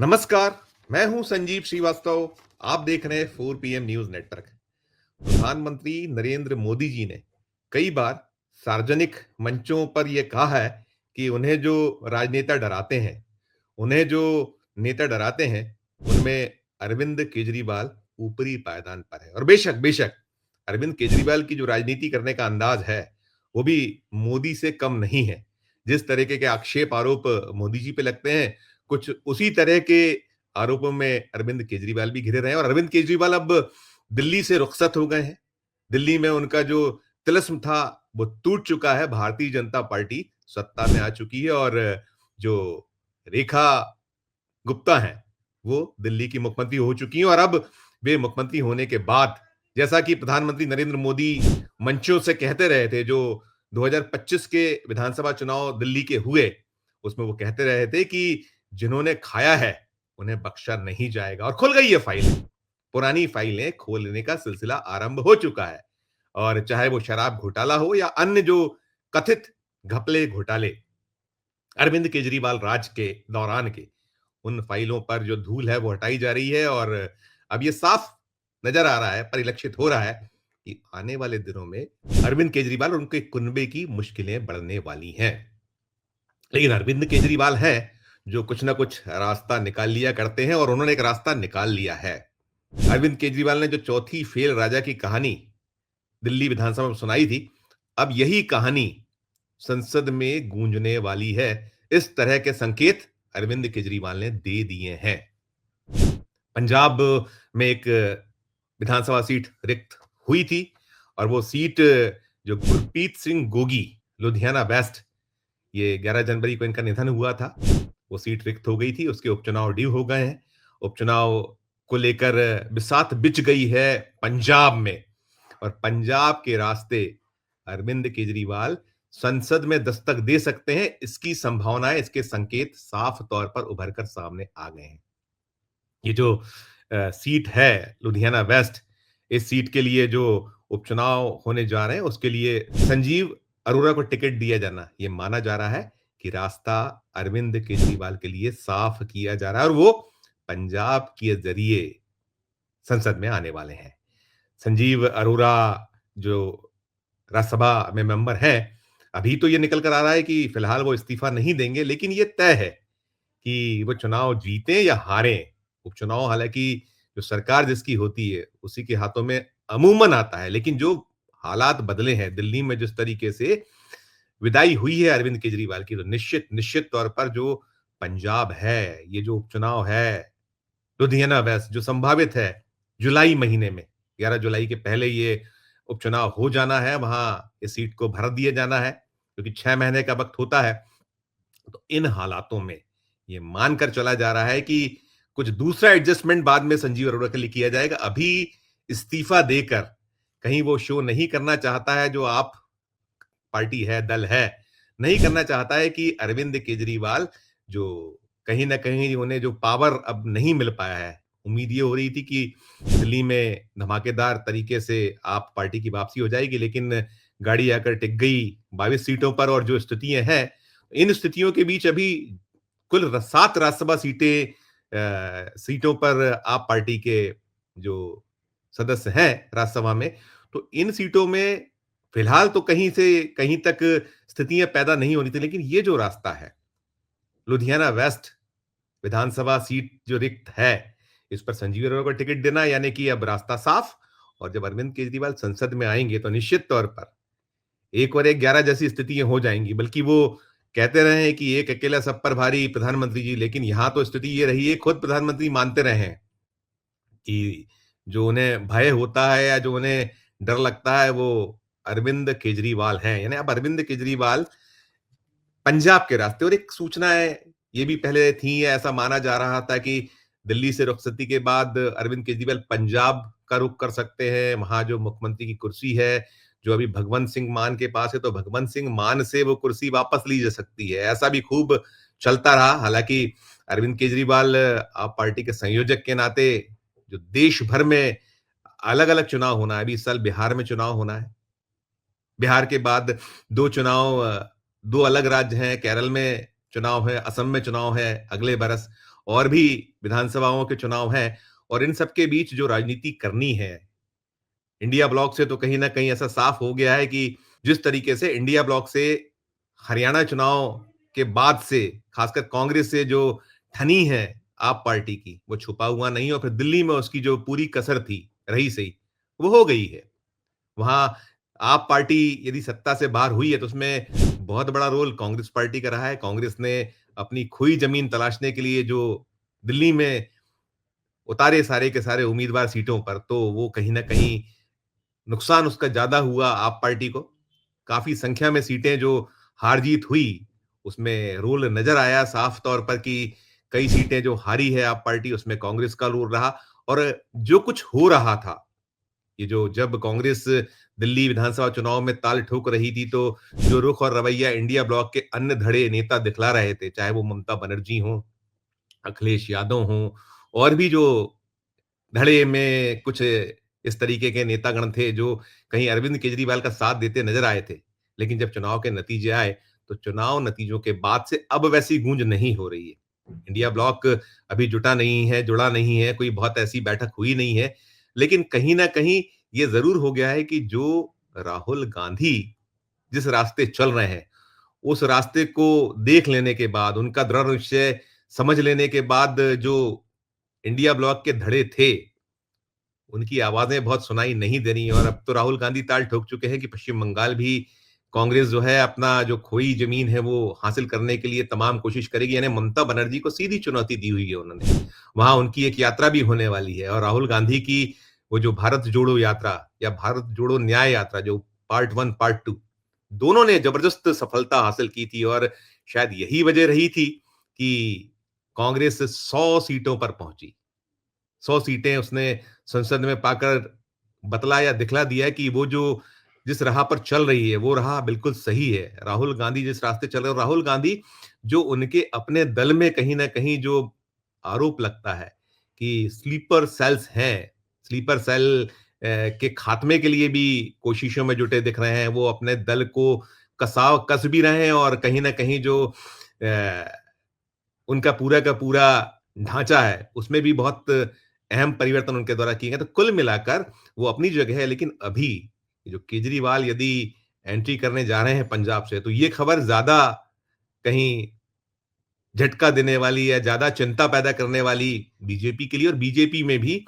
नमस्कार। मैं हूं संजीव श्रीवास्तव। आप देख रहे हैं 4 पीएम न्यूज नेटवर्क। प्रधानमंत्री नरेंद्र मोदी जी ने कई बार सार्वजनिक मंचों पर यह कहा है कि उन्हें जो नेता डराते हैं, उनमें अरविंद केजरीवाल ऊपरी पायदान पर है। और बेशक बेशक अरविंद केजरीवाल की जो राजनीति करने का अंदाज है, वो भी मोदी से कम नहीं है। जिस तरीके के आक्षेप आरोप मोदी जी पे लगते हैं, कुछ उसी तरह के आरोपों में अरविंद केजरीवाल भी घिरे रहे हैं। और अरविंद केजरीवाल अब दिल्ली से रुखसत हो गए हैं। दिल्ली में उनका जो तिलिस्म था, वो टूट चुका है। भारतीय जनता पार्टी सत्ता में आ चुकी है और जो रेखा गुप्ता हैं, वो दिल्ली की मुख्यमंत्री हो चुकी हैं। और अब वे मुख्यमंत्री होने के बाद, जैसा कि प्रधानमंत्री नरेंद्र मोदी मंचों से कहते रहे थे, जो 2025 के विधानसभा चुनाव दिल्ली के हुए, उसमें वो कहते रहे थे कि जिन्होंने खाया है, उन्हें बख्शा नहीं जाएगा। और खुल गई ये फाइल। पुरानी फाइलें खोलने का सिलसिला आरंभ हो चुका है। और चाहे वो शराब घोटाला हो या अन्य जो कथित घपले घोटाले अरविंद केजरीवाल राज के दौरान के, उन फाइलों पर जो धूल है वो हटाई जा रही है। और अब ये साफ नजर आ रहा है, परिलक्षित हो रहा है कि आने वाले दिनों में अरविंद केजरीवाल और उनके कुनबे की मुश्किलें बढ़ने वाली हैं। लेकिन अरविंद केजरीवाल हैं जो कुछ ना कुछ रास्ता निकाल लिया करते हैं, और उन्होंने एक रास्ता निकाल लिया है। अरविंद केजरीवाल ने जो चौथी फेल राजा की कहानी दिल्ली विधानसभा में सुनाई थी, अब यही कहानी संसद में गूंजने वाली है। इस तरह के संकेत अरविंद केजरीवाल ने दे दिए हैं। पंजाब में एक विधानसभा सीट रिक्त हुई थी, और वो सीट जो गुरप्रीत सिंह गोगी, लुधियाना वेस्ट, ये 11 जनवरी को इनका निधन हुआ था, वो सीट रिक्त हो गई थी। उसके उपचुनाव ड्यू हो गए हैं। उपचुनाव को लेकर बिसात बिछ गई है पंजाब में। और पंजाब के रास्ते अरविंद केजरीवाल संसद में दस्तक दे सकते हैं, इसकी संभावनाएं, इसके संकेत साफ तौर पर उभर कर सामने आ गए हैं। ये जो सीट है लुधियाना वेस्ट, इस सीट के लिए जो उपचुनाव होने जा रहे हैं, उसके लिए संजीव अरोड़ा को टिकट दिया जाना, ये माना जा रहा है कि रास्ता अरविंद केजरीवाल के लिए साफ किया जा रहा है, और वो पंजाब के जरिए संसद में आने वाले हैं। संजीव अरोड़ा जो राज्यसभा में मेंबर हैं, अभी तो ये निकल कर आ रहा है कि फिलहाल वो इस्तीफा नहीं देंगे, लेकिन ये तय है कि वो चुनाव जीतें या हारें। उपचुनाव हालांकि जो सरकार जिसकी होती है, उसी के हाथों में अमूमन आता है। लेकिन जो हालात बदले हैं दिल्ली में, जिस तरीके से विदाई हुई है अरविंद केजरीवाल की, तो निश्चित निश्चित तौर पर जो पंजाब है, ये जो उपचुनाव है लुधियाना वेस्ट, जो संभावित है जुलाई महीने में, 11 जुलाई के पहले ये उपचुनाव हो जाना है, वहां इस सीट को भर दिया जाना है, क्योंकि 6 महीने का वक्त होता है। तो इन हालातों में ये मानकर चला जा रहा है कि कुछ दूसरा एडजस्टमेंट बाद में संजीव अरोड़ा के लिए किया जाएगा। अभी इस्तीफा देकर कहीं वो शो नहीं करना चाहता है, जो आप पार्टी है, दल है, नहीं करना चाहता है कि अरविंद केजरीवाल, जो कहीं न कहीं उन्हें जो पावर अब नहीं मिल पाया है, उम्मीद ये हो रही थी कि दिल्ली में धमाकेदार तरीके से आप पार्टी की वापसी हो जाएगी, लेकिन गाड़ी आकर टिक गई 22 सीटों पर। और जो स्थितियाँ हैं, इन स्थितियों के बीच अभी कुल 7 राज्यसभा सीटों पर आप पार्टी के जो सदस्य हैं राज्यसभा में, तो इन सीटों में फिलहाल तो कहीं से कहीं तक स्थितियां पैदा नहीं होनी थी। लेकिन ये जो रास्ता है, लुधियाना वेस्ट विधानसभा सीट जो रिक्त है, इस पर संजीव अरोड़ा को टिकट देना, यानी कि अब रास्ता साफ। और जब अरविंद केजरीवाल संसद में आएंगे, तो निश्चित तौर पर 1 और 1 11 जैसी स्थितियां हो जाएंगी। बल्कि वो कहते रहे हैं कि एक अकेला सब पर भारी प्रधानमंत्री जी, लेकिन यहां तो स्थिति ये रही है, खुद प्रधानमंत्री मानते रहे हैं कि जो उन्हें भय होता है या जो उन्हें डर लगता है, वो अरविंद केजरीवाल हैं। यानी अब अरविंद केजरीवाल पंजाब के रास्ते। और एक सूचनाएं ये भी पहले थी, या ऐसा माना जा रहा था कि दिल्ली से रुखसती के बाद अरविंद केजरीवाल पंजाब का रुख कर सकते हैं। वहां जो मुख्यमंत्री की कुर्सी है, जो अभी भगवंत सिंह मान के पास है, तो भगवंत सिंह मान से वो कुर्सी वापस ली जा सकती है। ऐसा भी खूब चलता रहा। हालांकि अरविंद केजरीवाल आप पार्टी के संयोजक के नाते, जो देश भर में अलग अलग चुनाव होना है, अभी इस साल बिहार में चुनाव होना है, बिहार के बाद 2 चुनाव 2 अलग राज्य हैं, केरल में चुनाव है, असम में चुनाव है अगले बरस। और भी विधानसभाओं के चुनाव हैं और इन सब के बीच जो राजनीति करनी है, इंडिया ब्लॉक से तो कहीं न कहीं ऐसा साफ हो गया है कि जिस तरीके से इंडिया ब्लॉक से हरियाणा चुनाव के बाद से खासकर कांग्रेस से जो ठनी है आप पार्टी की, वो छुपा हुआ नहीं और फिर दिल्ली में उसकी जो पूरी कसर थी, रही सही, वो हो गई है। वहाँ आप पार्टी यदि सत्ता से बाहर हुई है तो उसमें बहुत बड़ा रोल कांग्रेस पार्टी का रहा है। कांग्रेस ने अपनी खोई ज़मीन तलाशने के लिए जो दिल्ली में उतारे सारे के सारे उम्मीदवार सीटों पर, तो वो कहीं न कहीं नुकसान उसका ज़्यादा हुआ आप पार्टी को। काफ़ी संख्या में सीटें जो हार-जीत हुई, उसमें रोल नज़र आया साफ तौर पर कि कई सीटें जो हारी है आप पार्टी, उसमें कांग्रेस का रोल रहा और जो कुछ हो रहा था, ये जो जब कांग्रेस दिल्ली विधानसभा चुनाव में ताल ठोक रही थी, तो जो रुख और रवैया इंडिया ब्लॉक के अन्य धड़े नेता दिखला रहे थे, चाहे वो ममता बनर्जी हों, अखिलेश यादव हों और भी जो धड़े में कुछ इस तरीके के नेतागण थे जो कहीं अरविंद केजरीवाल का साथ देते नजर आए थे। लेकिन जब चुनाव के नतीजे आए, तो चुनाव नतीजों के बाद से अब वैसी गूंज नहीं हो रही है। इंडिया ब्लॉक अभी जुटा नहीं है, जुड़ा नहीं है, कोई बहुत ऐसी बैठक हुई नहीं है। लेकिन कहीं न कहीं ये ज़रूर हो गया है कि जो राहुल गांधी जिस रास्ते चल रहे हैं, उस रास्ते को देख लेने के बाद, उनका दृढ़ निश्चय समझ लेने के बाद जो इंडिया ब्लॉक के धड़े थे, उनकी आवाज़ें बहुत सुनाई नहीं दे रही हैं और अब तो राहुल गांधी ताल ठोक चुके हैं कि पश्चिम बंगाल भी कांग्रेस जो है अपना जो खोई ज़मीन है वो हासिल करने के लिए तमाम कोशिश करेगी। यानी ममता बनर्जी को सीधी चुनौती दी हुई है उन्होंने। वहाँ उनकी एक यात्रा भी होने वाली है और राहुल गांधी की वो जो भारत जोड़ो यात्रा या भारत जोड़ो न्याय यात्रा जो पार्ट 1, पार्ट 2 दोनों ने ज़बरदस्त सफलता हासिल की थी और शायद यही वजह रही थी कि कांग्रेस 100 सीटों पर पहुँची। 100 सीटें उसने संसद में पाकर बतलाया, दिखला दिया है कि वो जो जिस राह पर चल रही है, वो राह बिल्कुल सही है। राहुल गांधी जिस रास्ते चल रहे हैं और राहुल गांधी जो उनके अपने दल में कहीं न कहीं जो आरोप लगता है कि स्लीपर सेल्स हैं, स्लीपर सेल के खात्मे के लिए भी कोशिशों में जुटे दिख रहे हैं। वो अपने दल को कस भी रहे हैं और कहीं न कहीं जो उनका पूरा का पूरा ढाँचा है, उसमें भी बहुत अहम परिवर्तन उनके द्वारा किए गए। तो कुल मिलाकर वो अपनी जगह है, लेकिन अभी जो केजरीवाल यदि एंट्री करने जा रहे हैं पंजाब से, तो ये खबर ज़्यादा कहीं झटका देने वाली या ज़्यादा चिंता पैदा करने वाली बीजेपी के लिए और बीजेपी में भी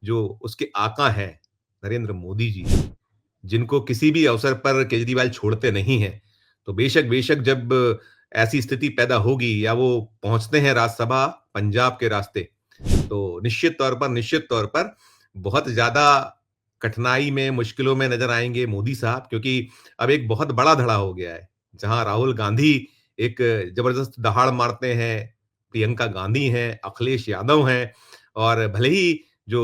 जो उसके आका हैं, नरेंद्र मोदी जी। जिनको किसी भी अवसर पर केजरीवाल छोड़ते नहीं हैं। तो बेशक जब ऐसी स्थिति पैदा होगी या वो पहुँचते हैं राज्यसभा पंजाब के रास्ते, तो निश्चित तौर पर बहुत ज़्यादा कठिनाई में, मुश्किलों में नज़र आएँगे मोदी साहब क्योंकि अब एक बहुत बड़ा धड़ा हो गया है। जहाँ राहुल गांधी एक ज़बरदस्त दहाड़ मारते हैं, प्रियंका गांधी हैं, अखिलेश यादव हैं और भले ही जो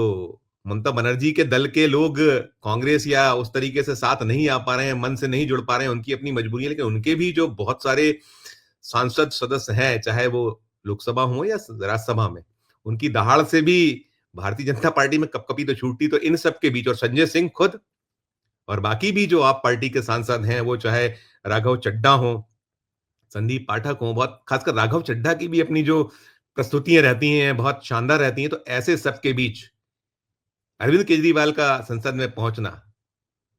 ममता बनर्जी के दल के लोग कांग्रेस या उस तरीके से साथ नहीं आ पा रहे हैं, मन से नहीं जुड़ पा रहे हैं, उनकी अपनी मजबूरी है, लेकिन उनके भी जो बहुत सारे सांसद सदस्य हैं, चाहे वो लोकसभा हो या राज्यसभा में, उनकी दहाड़ से भी भारतीय जनता पार्टी में कपकपी तो छूटती तो इन सब के बीच और संजय सिंह खुद और बाकी भी जो आप पार्टी के सांसद हैं, वो चाहे राघव चड्ढा हों, संदीप पाठक हों, बहुत खासकर राघव चड्ढा की भी अपनी जो प्रस्तुतियाँ रहती हैं, बहुत शानदार रहती हैं, तो ऐसे सबके बीच अरविंद केजरीवाल का संसद में पहुँचना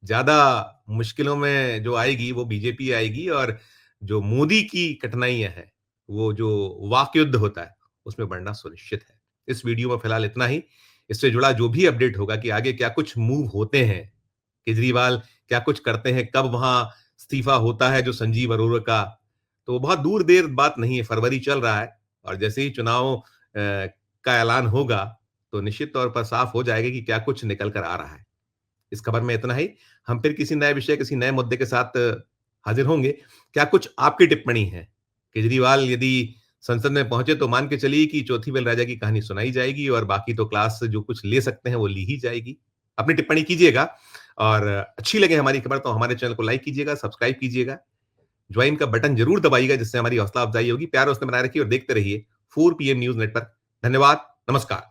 ज़्यादा मुश्किलों में जो आएगी वो बीजेपी आएगी और जो मोदी की कठिनाइयाँ हैं, वो जो वाक युद्ध होता है, उसमें बढ़ना सुनिश्चित है। इस वीडियो में फिलहाल इतना ही। इससे जुड़ा जो भी अपडेट होगा कि आगे क्या कुछ मूव होते हैं, केजरीवाल क्या कुछ करते हैं, कब वहाँ इस्तीफा होता है जो संजीव अरोड़ा का, तो बहुत दूर देर बात नहीं है, फरवरी चल रहा है और जैसे ही चुनाव का ऐलान होगा, तो निश्चित तौर पर साफ हो जाएगा कि क्या कुछ निकल कर आ रहा है। इस खबर में इतना ही। हम फिर किसी नए विषय, किसी नए मुद्दे के साथ हाज़िर होंगे। क्या कुछ आपकी टिप्पणी है? केजरीवाल यदि संसद में पहुँचे तो मान के चलिए कि चौथी बेल राजा की कहानी सुनाई जाएगी और बाकी तो क्लास जो कुछ ले सकते हैं वो ली ही जाएगी। अपनी टिप्पणी कीजिएगा और अच्छी लगे हमारी खबर तो हमारे चैनल को लाइक कीजिएगा, सब्सक्राइब कीजिएगा, ज्वाइन का बटन ज़रूर दबाइएगा जिससे हमारी हौसला अफ़ज़ाई होगी। प्यार उसने बनाए रखिए और देखते रहिए 4 पीएम न्यूज़ नेटवर्क। धन्यवाद, नमस्कार।